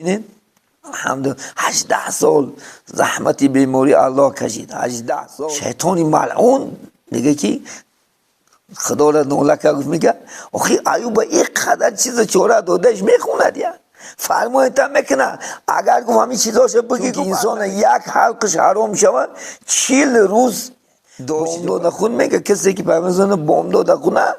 ببینید الحمدلله 18 سال زحمتی بیماری الله کشید. 18 سال شیطانی ملعون دیگه کی خدا را نولکه گفت میگه آخی ایوب این قدر چیز چوره دادش میخوند یا فرمایت هم میکنه اگر گفت همین چیزاشو بگی که انسان یک حلقش حرام شود 40 روز بامداد خون میگه کسی که پیغمبر بامداد خونه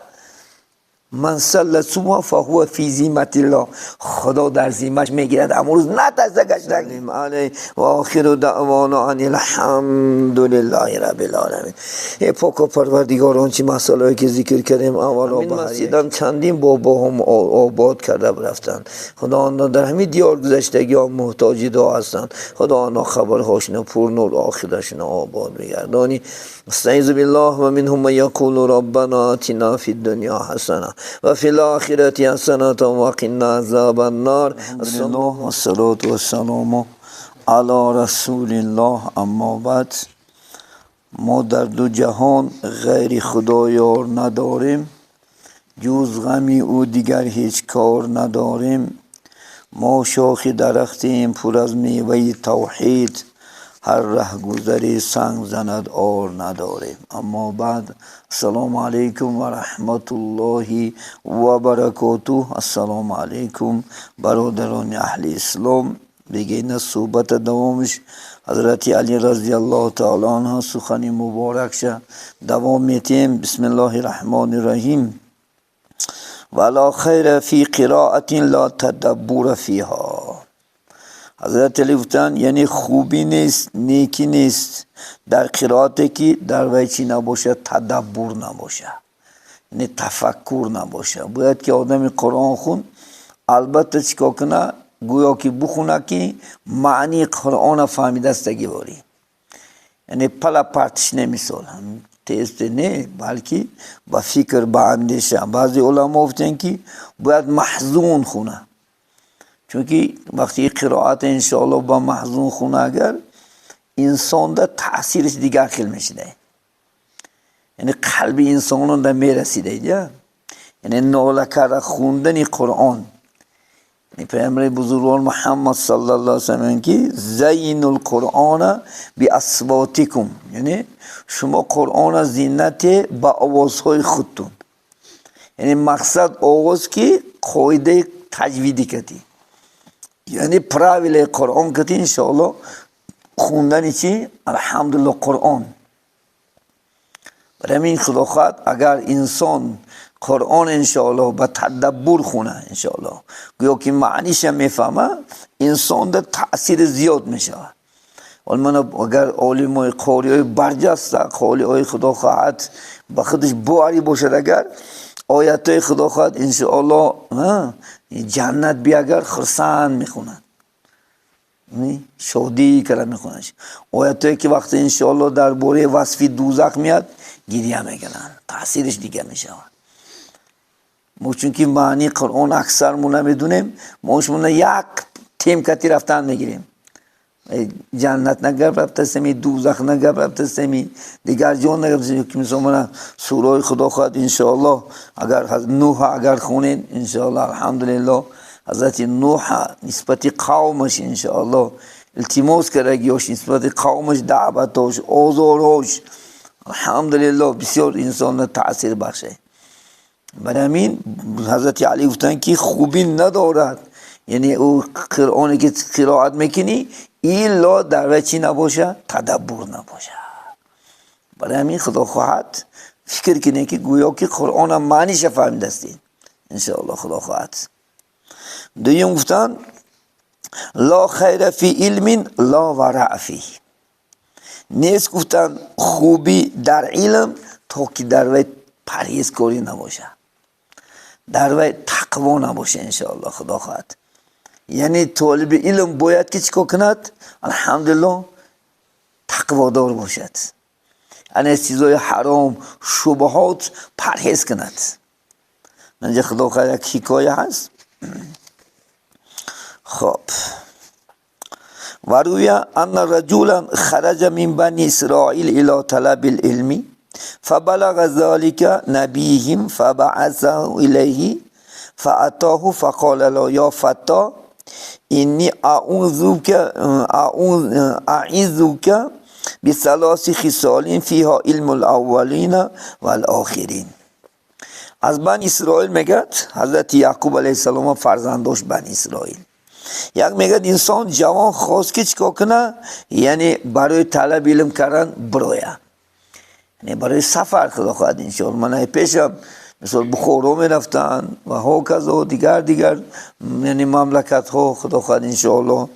من صلى صبح فهو في ذمة الله خدا در ذمهش میگیرد امروز نترسه گشتن علی و آخر دعوانا ان الحمد لله رب العالمین. ای پاک و پروردگار آنچه مسائلی که ذکر کردیم اول و مسجدم چندین بابا هم آباد کرده برفتن. خدا آنها در همین دیار گذشتگی ها محتاج دعا هستند. خدا آنها خبرهاشون پر نور آخرشون آباد بگردانی. استعیذ بالله و منهم من یقول ربنا آتنا فی الدنیا حسنه و فی الاخرة حسنه و قنا عذاب النار. الحمدلله و الصلاة و السلام علی رسول الله. اما بعد ما در دو جهان غیر خدا یار نداریم، جز غمی او دیگر هیچ کار نداریم. ما شاخ درختیم پر از میوه توحید، هر ره گذری سنگ زند آر نداریم. اما بعد السلام علیکم و رحمت الله و برکاته. السلام علیکم برادران اهل اسلام. دیگه این صحبت دوامش حضرت علی رضی الله تعالی عنه سخنی مبارک شه دوام میتیم. بسم الله الرحمن الرحیم. ولا خیر فی قراءة لا تدبر فیها. حضرت علی گفتن یعنی خوبی نیست، نیکی نیست در قرائتی که در وی چی نباشه، تدبر نباشه، یعنی تفکر نباشه. باید که آدم قرآن خون البته چیکار کنه، گویا که بخونه که معنی قرآن فهمیده استگی باری، یعنی پلا پرتش نمیسال تیست نه، بلکه با فکر با اندیشه. بعضی علما گفتن که باید محزون خونه، چونکه وقتی قرائت انشاءالله با محزون خونه اگر انسان دا تأثیرش دیگر خیلی میشه، یعنی قلب انسان دا میرسیده، یعنی ناله کرده خوندن قرآن. یعنی پیامبر بزرگوار محمد صلی الله علیه وسلم که زین القرآن بی اصواتکم، یعنی شما قرآن زینت با آوازهای خودتون، یعنی مقصد آواز که قاعده تجویدی کردی، یعنی پراویل قرآن کتی انشاءالله خوندنی چی؟ الحمدلله قرآن. برای این خدا خواهد اگر انسان قرآن انشاءالله با تدبر خونه انشاءالله گویا که معنیش میفهمه، انسان در تأثیر زیاد میشه. ولی من اگر عالم قاری های برجسته قالی های خدا خواهد با خودش باری باشد، اگر آیت های خدا خواهد انشاءالله جنت بی اگر خرسان میخونن، شادی کرده میخونن. آیت هایی که وقتی انشاءالله در باره وصفی دوزخ میاد گریه میکنن، تأثیرش دیگه میشه. ما چون که معنی قرآن اکثر مو نمیدونیم، ما شما یک تیم کتی رفتن میگیریم، جنت نگرد رفته سمی، دوزخ نگرد رفته سمی، دیگر جان نگرد سمی. که مثلا من سوره خدا خواهد انشاءالله اگر نوح اگر خونین انشاءالله الحمدلله حضرت نوح نسبت قومش انشاءالله التماس کرگیاش نسبت قومش دعوتاش آزارهاش الحمدلله بسیار انسان تأثیر بخشه. برای همین حضرت علی گفتن که خوبی ندارد، یعنی او قرآنی که قرائت میکنی ایلا در وی چی نباشه، تدبر نباشه. برای همین خدا خواهد فکر کنه که گویا که قرآن هم معنیش فهمیده استین انشاءالله خدا خواهد. دویم گفتن لا خیر فی علم لا ورع فی. نیست گفتن خوبی در علم تا که در وی پرهیزکاری نباشه، در وی تقوا نباشه انشاءالله خدا خواهد. یعنی طالب علم باید که چیکار کند؟ الحمدلله تقوادار باشد، یعنی از چیزای حرام شبهات پرهیز کند. منجا خدا خواهد یک حکایه هست. خب و روی ان رجولا خرج من بنی اسرائیل الى طلب العلم فبلغ ذلك نبيهم فبعثه إليه فأتاه فقال له يا فتى اینی اعوذک بثلاث خصال فیها علم الاولین و الاخرین. از بنی اسرائیل میگد حضرت یعقوب علیه السلام فرزنداش بنی اسرائیل. یک میگد انسان جوان خواست که چیکار کنه، یعنی برای طلب علم کردن برویه، یعنی برای سفر خدا خواهد انشاءالله. من پیشم مثل بخارا می رفتن و ها کذا دیگر یعنی مملکت ها خدا خواهد انشاءالله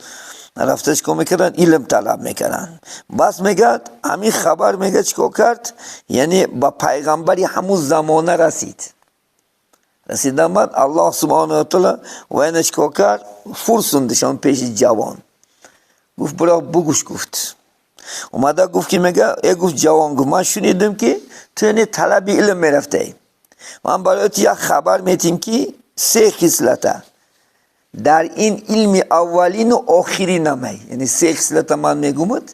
رفتش که میکردن علم طلب میکردن. بس میگد همین خبر میگه چیکار کرد، یعنی با پیغمبری همون زمانه رسیدن بعد الله سبحانه و تعالی و اینه چیکار کرد، فرسوندشان پیش جوان. گفت برا بگوش. گفت اومده گفت که میگه ای گفت جوان، گفت من شنیدم که تو این طلب علم میرفته، من برایت یک خبر میتیم که 3 خصلته در این علم اولین و آخرین همه، یعنی 3 خصلت من میگومد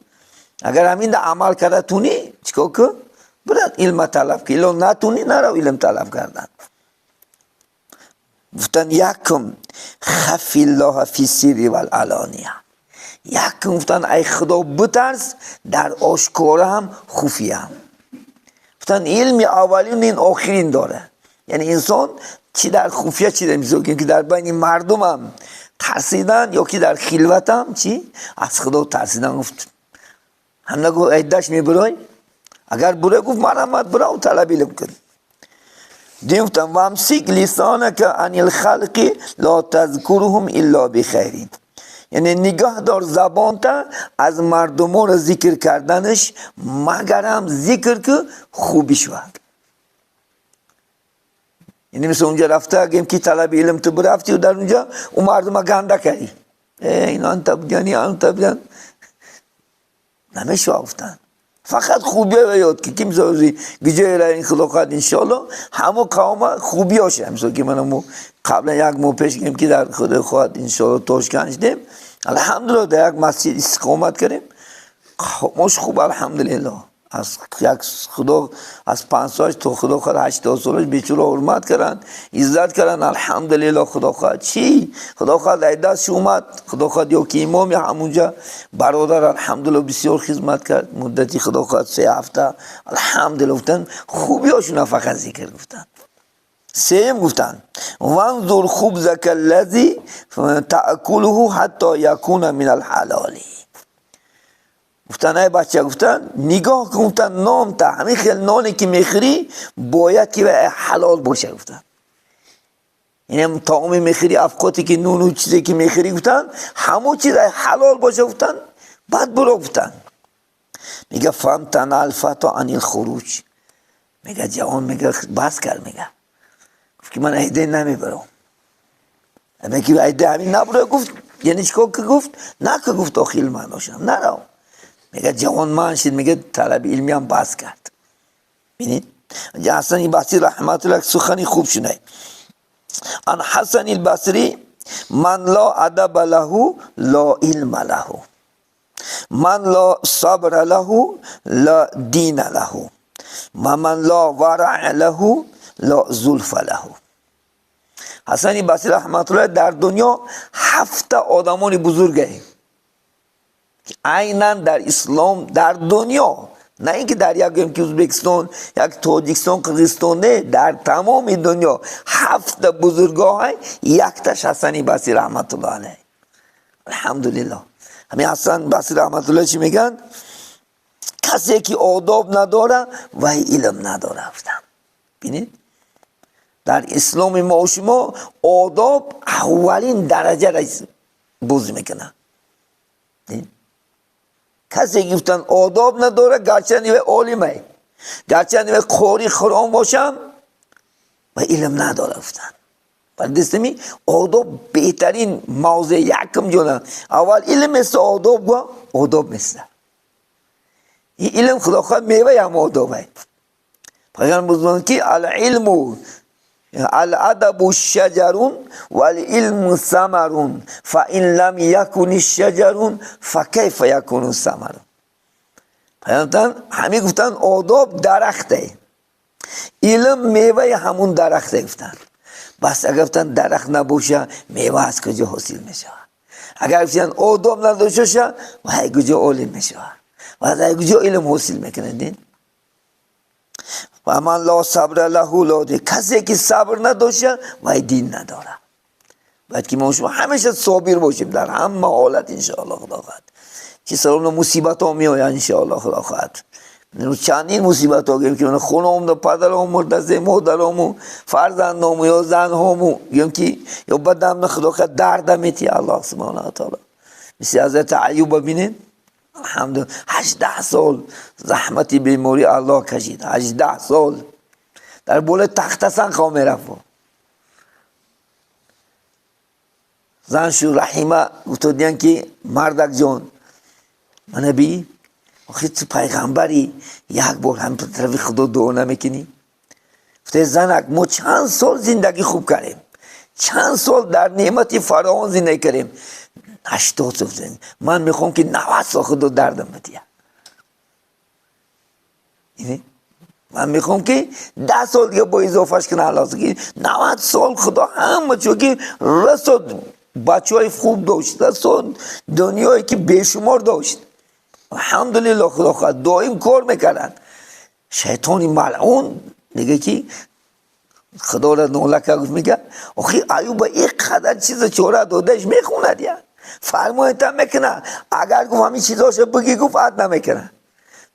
اگر همین عمل کرده تونی چیکار که برات علم طلب که، الا نتونی نرو علم طلب کردن. گفتن یکم خفی الله فی السر و العلانیه، یکم گفتن ای خدا بترس در آشکار هم خفیه هم. گفتن علم اولین این آخرین داره، یعنی انسان چی در خفیه چی در میزه که در بین مردم هم ترسیدن یا که در خلوت هم چی از خدا ترسیدن. گفت هم نگو ایدهش میبرای، اگر بره گفت مرحمت برا و طلب علم کن. دیفتن و همسیک لسانک عن الخلق لا تذکرهم الا بخیرین، یعنی نگاه دار زبان تا از مردم را ذکر کردنش مگر هم ذکر که خوبی شود. یعنی مثل اونجا رفته اگه که طلب علم تو برفتی و در اونجا اون مردم گنده کردی این انت بگنی انت بگن نمیشه افتن. فقط خوبی ها یاد که کم زوزی گجه را این خلاقات انشاءالله همه قوم خوبی هاشه. مثل که من قبلا یک ماه پیش گیم که در خدا خواهد انشاءالله توشکنش دیم الحمدلله در یک مسجد استقامت کردیم مش خوب الحمدلله. از یک خدا از 5 سالش تا خدا خواهد 80 سالش بیچاره حرمت کردن عزت کردن الحمدلله. خدا خواهد چی خدا خواهد عیدتش اومد، خدا خواهد یا که امامی همونجا برادر الحمدلله بسیار خدمت کرد مدتی خدا خواهد 3 هفته الحمدلله. گفتن خوبی هاشون فقط ذکر گفتن. 3 گفتن وانظر خبزک الذی تأکله حتی یکون من الحلالی. گفتن ای بچه گفتن نگاه کن گفتن نام تا همین خیلی نانی که میخوری باید که حلال باشه. گفتن یعنی طعام میخوری افقاتی که نون و چیزی که میخوری گفتن همون چیز حلال باشه. گفتن بعد برو. گفتن میگه فامتنع الفتى عن الخروج، میگه جوان میگه بس کرد، میگه گفت که من عیده نمیبرم. میگه عیده همین نبره. گفت یعنی چیکار که گفت نه که گفت آخیل من باشم نرو. میگه جوان من شد میگه طلب علمی هم بس کرد. بینید حسن البصری رحمت الله سخنی خوب شنه ان حسن البصری من لا ادب له لا علم له، من لا صبر له لا دین له، و من لا ورع له لا زلف له. حسن بصری رحمت الله در دنیا 7 آدمان بزرگه عیناً در اسلام در دنیا، نه اینکه در یک که ازبکستان یک تاجیکستان قرقیزستان، نه در تمام دنیا 7 بزرگاه های یکتاش حسن بصری رحمت الله علیه. الحمدلله. همین حسن بصری رحمت الله چی میگن؟ کسی که آداب نداره و علم نداره. بینید در اسلام ما و شما آداب اولین درجه را بوز میکنه. کسی گفتن آداب نداره گرچه نیوه عالمه گرچه نیوه قاری خرام باشم و علم نداره. گفتن بردستمی آداب بهترین موضع یکم جانه اول علم مثل آداب و آداب مثل این علم خدا خواهد میوه هم آدابه. پیغمبر بزرگ که العلم الادب شجرون والعلم ثمرون فان لم یکن الشجرون فکیف یکون الثمر. همین گفتن آداب درخته، علم میوه همون درخته. گفتن بس اگر گفتن درخت نباشه میوه از کجا حاصل میشه؟ اگر گفتن آدم نداشته باشه وای کجا علم میشه وای کجا علم حاصل میکنه دین و من لا صبر له لا دی کسی که صبر نداشته وای دین نداره باید که ما شما همیشه صابر باشیم در همه حالت انشاءالله خدا خواهد که سرمون مصیبت ها میآید انشاءالله خدا خواهد چندین مصیبت ها گیم که من خونم دا پدرم مردزه مادرم فرزندم یا زنهم گیم که یا بدم خدا خواهد درد میتی الله سبحانه و تعالی مثل حضرت ایوب ببینید الحمدلله 18 سال زحمتی بیماری الله کشید 18 سال در بول تخت سنگ میرفت زنشو رحیمه گفتو دیدن که مردک جان من بی آخه تو پیغمبری یک بار هم طرف خدا دعا نمیکنی گفته زنک ما چند سال زندگی خوب کردیم چند سال در نعمت فراوان زندگی کردیم 80 سال زندگی من میخوام که 90 سال خدا دردم بدیم من میخوام که 10 سال دیگه با اضافهش کنه لازم که 90 سال خدا همه چون که رسد بچه های خوب داشت رسد دنیایی که بیشمار داشت الحمدلله خدا خواهد دائم کار میکردن شیطانی ملعون دیگه که خدا را نولکه گفت میگه آخی ایوب یک قدر چیز چوره دادهش میخونه دیا فرمایت هم میکنه اگر گفت همین چیزاشو بگی گفت عد نمیکنه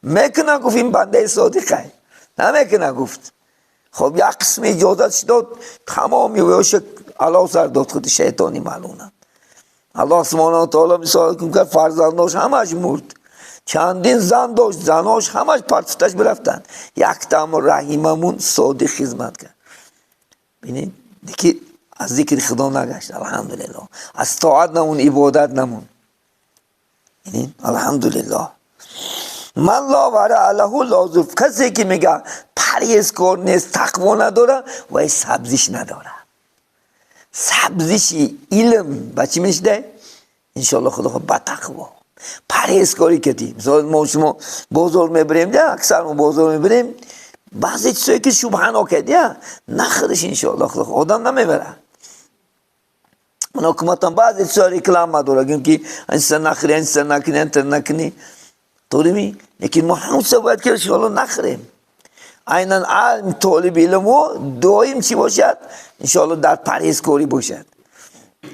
میکنه گفت این بنده صادقه نمیکنه گفت خب یک قسم اجازتش داد تمامی ویاش علا سر داد خود شیطانی ملعونه الله سبحانه و تعالی مثال که فرزنداش همش مرد چندین زن داشت زناش همش پرتفتش برفتن یک تام رحیممون صادق خدمت کرد ببینید دیگه از ذکر خدا نگشت الحمدلله از طاعت نمون عبادت نمون ببینید الحمدلله من لا ورع له لازف کسی که میگه پرهیزکار نیست تقوا نداره و سبزیش نداره سبزیش علم بچی میشه انشالله خدا خود با تقوا پرهیزکاری کردیم مثلا ما شما بازار میبریم ده اکثر ما بازار میبریم بعضی چیزایی که شبهه نکرده نخرش انشالله خدا آدم نمیبره من حکومتم بعضی چیزا ریکلام نداره گیم که انسان نخری انسان نکنی انسان نکنی طوری می لیکن ما همسا باید که انشالله نخریم اینن علم طالب علم و دائم چی باشد انشالله در پرهیزکاری باشد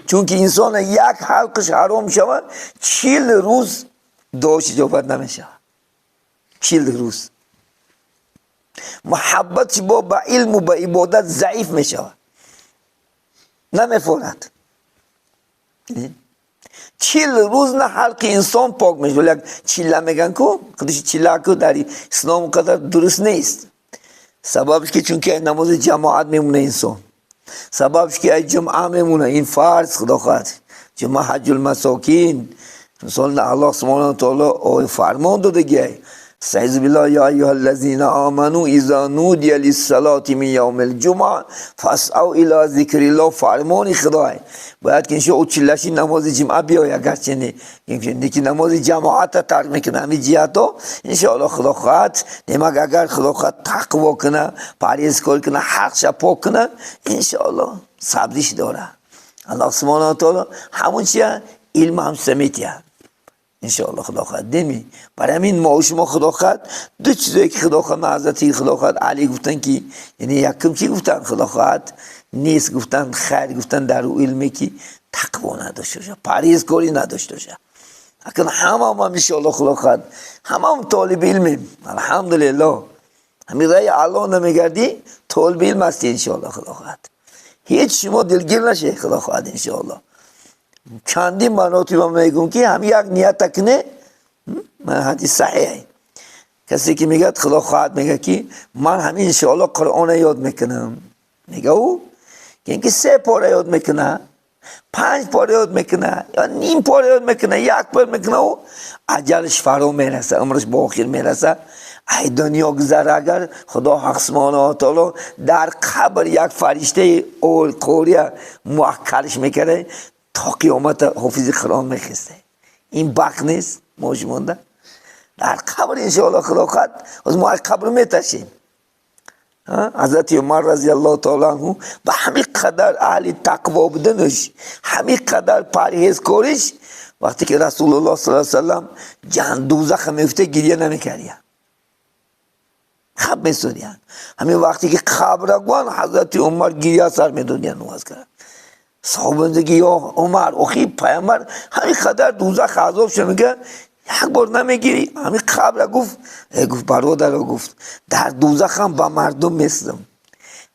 چون که انسان یک حلقش حرام شود 40 روز دعاش اجابت نمیشه 40 روز محبت با علم و با عبادت ضعیف میشه نمیفورد 40 روز نه حلق انسان پاک میشه ولی چیله میگن که خودش چیله که در اسلام قدر درست نیست سببش که چون که نماز جماعت میمونه انسان سببش که ای جمعه میمونه این فرض خدا خواهد جمعه حج المساکین مثلا الله سبحانه و تعالی فرمان داده گه استعیذ بالله یا ایها الذین آمنوا اذا نودی للصلاة من یوم الجمعه فاسعوا الی ذکر الله فرمان خداه باید که انشاء چلشی نماز جمعه بیای اگرچه نه یعنی که نماز جماعت ترک میکنه همین جهت ها انشاءالله خدا خواهد نمک اگر خدا خواهد تقوا کنه پرهیزکاری کنه حقش پاک کنه انشاءالله سبزیش داره الله سبحانه و تعالی همون چیه علم هم سمیتیه انشاءالله خدا خواهد دمی برای همین ما و شما خدا خواهد دو چیزایی که خدا خواهد حضرت خدا خواهد علی گفتن که یعنی یکم چی گفتن خدا خواهد نیست گفتن خیر گفتن در او علمی که تقوا نداشته باشه پرهیزکاری نداشته باشه اگر همه انشاءالله خدا خواهد همه طالب علمیم الحمدلله همین رای الله نمیگردی طالب علم هستی انشاءالله خدا خواهد هیچ شما دلگیر نشه خدا خواهد انشاءالله چندین مراتب میگم که هم یک نیت تکنه من حدیث صحیحه کسی که میگه خدا خواهد میگه که من همین انشاءالله قرآن یاد میکنم میگه او که اینکه 3 پاره یاد میکنه 5 پاره یاد میکنه یا نیم پاره یاد میکنه 1 پاره میکنه و اجلش فرا میرسه عمرش با آخر میرسه ای دنیا گذره اگر خدا حق سبحانه و تعالی در قبر یک فرشته اول قوریه موکلش میکنه تا قیامت حافظ قرآن میخسته این بخت نیست موجمونده در قبر انشاءالله خدا خواهد از ما قبر میتشیم حضرت عمر رضی الله تعالی عنه به همین قدر اهل تقوا بودنش همین قدر پرهیزکاریش وقتی که رسول الله صلی الله علیه وسلم جهان دوزخ میفته گریه نمیکردن، خب میسودیان. همین وقتی که قبر گوان حضرت عمر گریه سر میدونیان نماز کرد. صحابه که یا عمر اخی پیامبر همین قدر دوزخ عذاب شد، میگه یک بار نمیگیری؟ همین قبر گفت برادر گفت در دوزخ هم با مردم مثلم،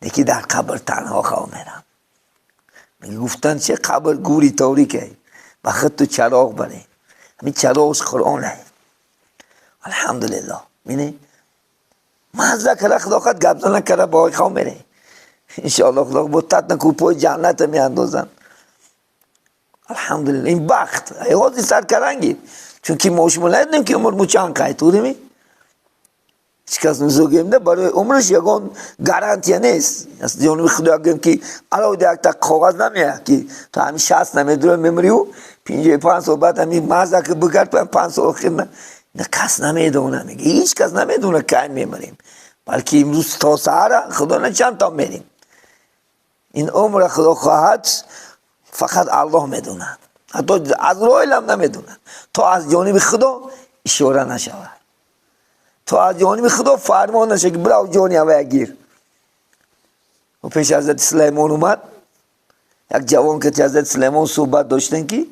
نکی در قبر تنها خواه میرم. میگه گفتن چه قبر گوری تاریکه، وقت تو چراغ بره، همین چراغش قرآنه. الحمدلله. مینه مزه کرده خداقت گبزه نکرده با خواه میره انشاءالله. خدا بودت نکو پای جنت می اندازن. الحمدلله. این بخت ایوازی سر کرنگی چون که ما شما ندیدیم که عمر مچان قاید توری هیچ کس نزوگیم ده برای عمرش یکان گارانتیا نیست. از جانب خدا گیم که علاوه یک تا کاغذ نمیه که تو همین 60 نمیدونه میمریو 55 سال بعد همین مزه که بگرد 5 سال آخر نه کس نمیدونه. میگه هیچ کس نمیدونه که میمریم، بلکه امروز تا سهر خدا نه چند تا میریم. این عمر خدا خواهد فقط الله میدونه، حتی از رایل هم نمیدونه تا از جانب خدا اشاره نشود، تا از جانب خدا فرمان نشه که برو جانی اوه گیر. و پیش حضرت سلیمان اومد یک جوان که حضرت سلیمان صحبت داشتن که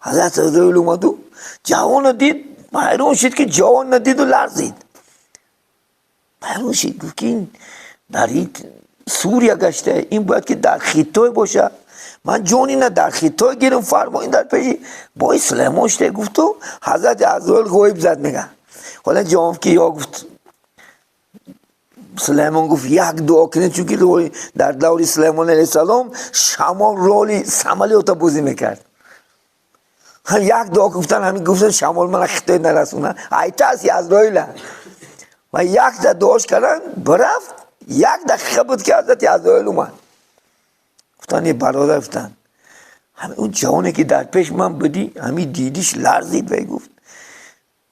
حضرت عزرائیل اومد و جوان دید، حیران شد که جوان ندید و لرزید. حیران شد گفت که این در این سوریه گشته، این باید که در خطای باشه، من جانی نه در خطای گیرم فرمایین در پیشی با سلیمان شده. گفت تو حضرت عزرائیل غیب زد. میگه حالا جوان که یا گفت سلیمان گفت یک دعا کنید، چون که در دور سلیمان علیه السلام شمال رولی سمالیوتا بازی میکرد. هم یک دعا گفتن، همین گفتن شمال من خطای نرسونه ایتا از عزرائیل و یک دعاش کردن برفت. یک دقیقه بود که حضرت عزرائیل اومد. گفتن یه برادر گفتن همین اون جوانه که در پیش من بدی همین دیدیش لرزید و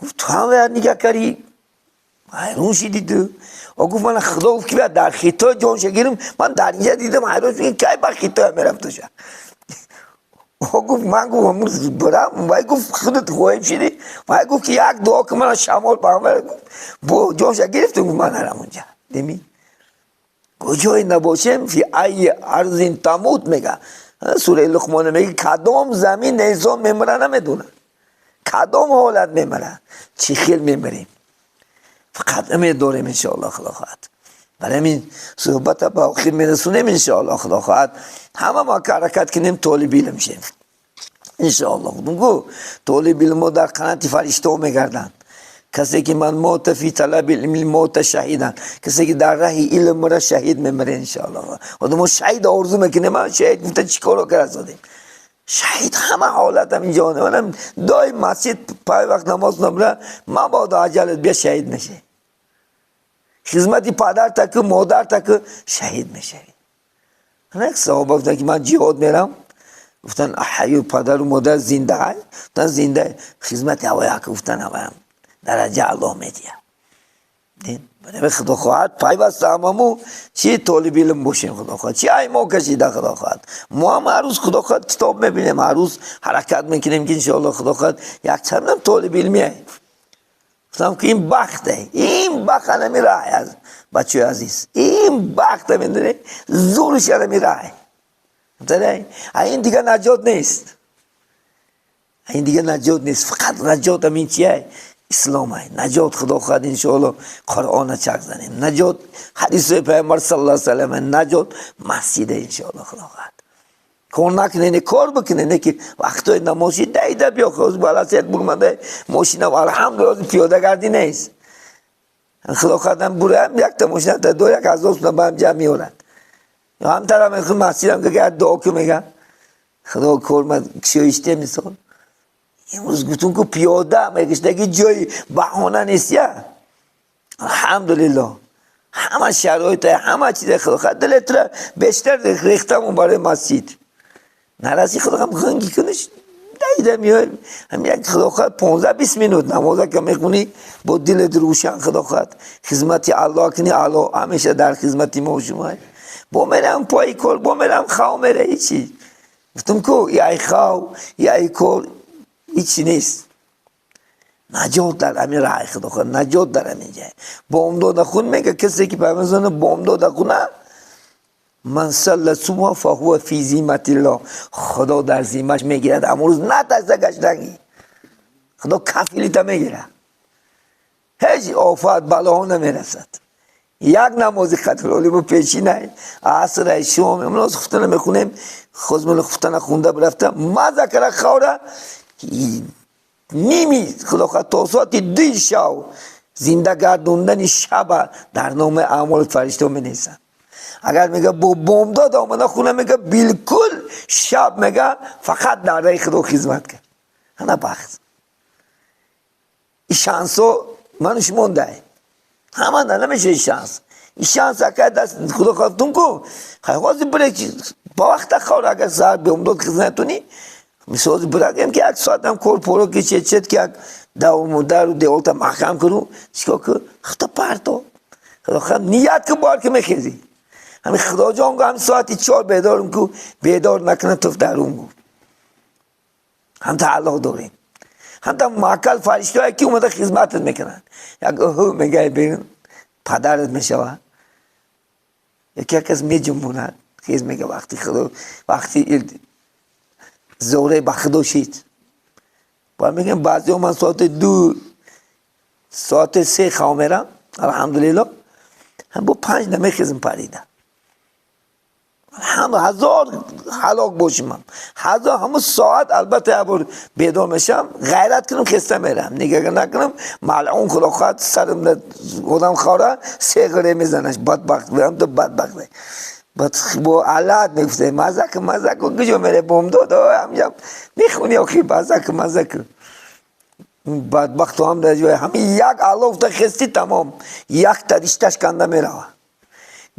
گفت تو هم باید نگه کردی حیرون شدی تو. و گفت من خدا گفت که باید در خطای جان شگیرم، من در اینجا دیدم حیرون شدی که بر خطای میرفت شد. و گفت من گفت امروز برم و گفت خودت غایب شدی و گفت که یک دعا که من شمال برم با جانش گرفتم. گفت من نرم اونجا دیمی کجای نباشم فی ای ارض تموت. میگه سوره لقمان میگه کدام زمین انسان میمره نمیدونه، کدام حالت میمره چی خیل میمریم، فقط نمیداریم انشاءالله خدا خواهد. برای همین صحبت با آخر میرسونیم انشاءالله خدا خواهد. همه ما که حرکت کنیم طالب علم شیم انشاءالله. خودمگو طالب علم ما در قنات فرشته ها میگردن، کسی که من موت فی طلب علم موت شهیدن، کسی که در راه علم مرا شهید میمره انشاءالله. و ما شهید آرزو میکنیم، ما شهید گفته چیکارو کردیم شهید همه حالت هم اینجا منم دای مسجد پای وقت نماز نمره مبادا عجلت بیا شهید نشه، خدمتی پدر تک مادر تک شهید میشه. یک صحابه گفتن که من جهاد میرم، گفتن احیو پدر و مادر زنده های، گفتن زنده، خدمت هوایی که گفتن هوایم درجه الله میدیم. دین برای خدا خواهد پیوسته هممو چی طالب علم باشیم خدا خواهد، چی ای ما کشیده خدا خواهد. ما هم هر روز خدا خواهد کتاب میبینیم، هر روز حرکت میکنیم که انشاءالله خدا خواهد یک چندم طالب علمیه. گفتم که این بخته، این بخت نمی راه از بچه عزیز، این بخت میدونه زورش نمی راه. این دیگه نجات نیست، این دیگه نجات نیست. فقط نجات همین چیه؟ اسلام های نجات. خدا خواهد انشاءالله قرآن چک زنیم، نجات حدیث پیامبر صلی الله علیه وسلم، نجات مسجد انشاءالله خدا خواهد. کار نکنه کار بکنه، نه که وقتای نمازی دیده بیا خواهد بالا سیت برمده ماشین و الحمدلله پیاده گردی نیست. خدا خواهد هم بره هم یک تا ماشین تا دو یک هزار با هم جمع میارند. یا هم طرف میخواد مسجد هم که گرد دعا که میگن خدا کار من کشایشته مثال امروز گفتون که پیاده هم اگه جای بحانه نیست یا الحمدلله همه شرایط همه چیز خدا خواهد دلت را بیشتر ریختمون برای مسجد نرسی. خدا هم خنگی کنش دیده میای هم یک خدا خواهد 15-20 منوت نمازه که میخونی با دل روشن خدا خواهد خدمت الله کنی. الله همیشه در خدمت ما و شما با میرم پای کل با میرم خواه میره هیچی گفتم کو یای خواو یای کور هیچی نیست. نجات در همین راه خدا خود، نجات در همین جای. بام داده خون میگه کسی که پیامبر بام داده خونه من صلی صبح فهو فی ذمت الله، خدا در ذمه‌اش میگیرد. امروز نترسه گشتنگی، خدا کفیلیت میگیره، هیچ آفت بلا نمیرسد. یک نماز خطرالی با پیشی نه عصر شام امروز خفتن میخونیم، خودمون خفتن خونده برفتم ما ذکر خوره نیمی خدا خواهد توسط دوی شو زنده گردوندن شب در نام اعمال فرشته می نیسن. اگر میگه با بامداد آمده خونه میگه بالکل شب میگه فقط در رای خدا خدمت کرد. انا بخت این شانسو من شما ده همه نمیشه این شانس. این شانس اگر دست خدا خواهدتون کن خواهی بره با وقت خواه اگر ساعت به امداد خدمتونی میسوز براگم که یک ساعت هم کور پورو که چت که یک در رو دیولتا محکم کرو چیکار که خدا پرتو خدا خواهد نیت که بار که میخیزی همین خدا جان هم ساعتی 4 بیدارم که بیدار نکنه توف در اون گو هم تعلق داریم. هم تا معکل فرشته هایی که اومده خدمتت میکنن یک اوهو میگه بین پدرت میشوه یکی کس میجنبوند خیز میگه وقتی خدا وقتی زوره با خدا شید باید میگم بعضی من ساعت 2 ساعت 3 خواه میرم الحمدلله هم با 5 نمیخیزم پریدم. هم هزار حلاق باشم هزار همون ساعت البته ابر بیدار میشم غیرت کنم خسته میرم نگه نکنم ملعون خدا خواهد سرم خودم خواره 3 غره میزنش بدبخت برم تو بدبخته با علت میفته مزه کن کجا میره بامداد همجا میخونی آخی مزه کن بدبخت هم در جای همین یک علاف تا خستی تمام یک تا رشتش کنده میره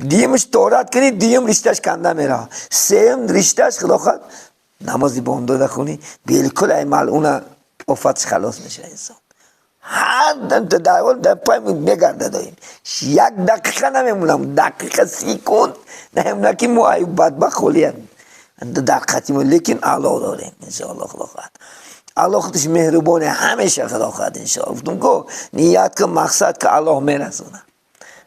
دیمش تورات کنی دیم رشتش کنده میره سیم رشتش خدا خواهد نمازی بامداد خونی بالکل ای ملعون افتش خلاص میشه انسان. هر در پای میگرده داریم یک دقیقه نمیمونم دقیقه سیکوند نمیمونه که ما ای بدبخت خولیم دقیقتیم لیکن علا داریم انشاءالله خدا خواهد. الله خودش مهربانه همیشه خدا خواهد انشاءالله. گفتم که نیت که مقصد که الله میرسونه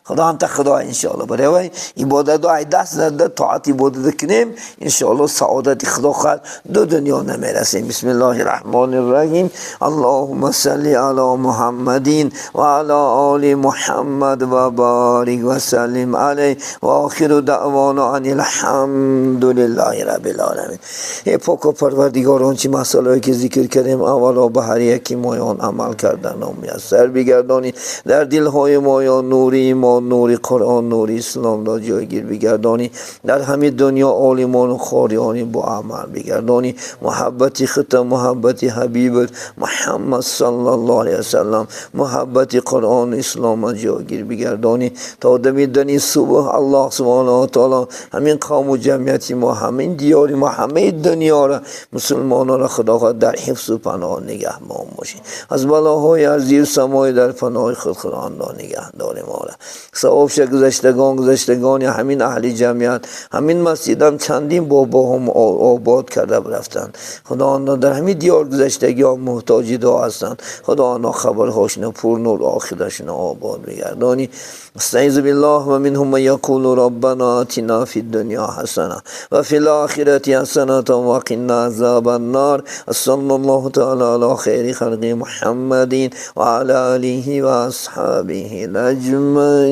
خدا هم تا خدا انشاءالله برای عبادت های دست در طاعت عبادت کنیم انشاءالله سعادت خدا خواهد دو دنیا نمیرسیم. بسم الله الرحمن الرحیم. اللهم صل علی محمدین و علی آل محمد و بارک و سلم علیه و آخر دعوانا ان الحمد لله رب العالمین. ای پاک و پروردگار آنچه مسائلی که ذکر کردیم اولا به هر یکی مایان عمل کردن و میسر بگردانی در دلهای مایان نور ایمان نور قرآن نور اسلام را جایگیر بگردانی در همه دنیا عالمان و خاریانی با عمل بگردانی محبت ختم محبت حبیبت محمد صلی الله علیه وسلم محبت قرآن اسلام را جایگیر بگردانی تا دمیدنی صبح الله سبحانه و تعالی همین قوم و جمعیت ما همین دیار ما همه دنیا را مسلمانان را خدا در حفظ و پناه نگهبان باشی از بلاهای از زیر سمای در پناه خود خدا نگه داریم. ثواب گذشتگان همین اهل جمعیت همین مسجد هم چندین بابا هم آباد کرده برفتند. خدا آنها در همین دیار گذشتگی هم محتاج دعا هستند. خدا آنها خبرهاشون پر نور آخرشون آباد بگردانی. استعیذ بالله و منهم من یقول ربنا آتنا فی الدنیا حسنه و فی الاخرة حسنه و قنا عذاب النار. صلی الله تعالی علی خیر خلق محمد و علی آله و اصحابه اجمعین.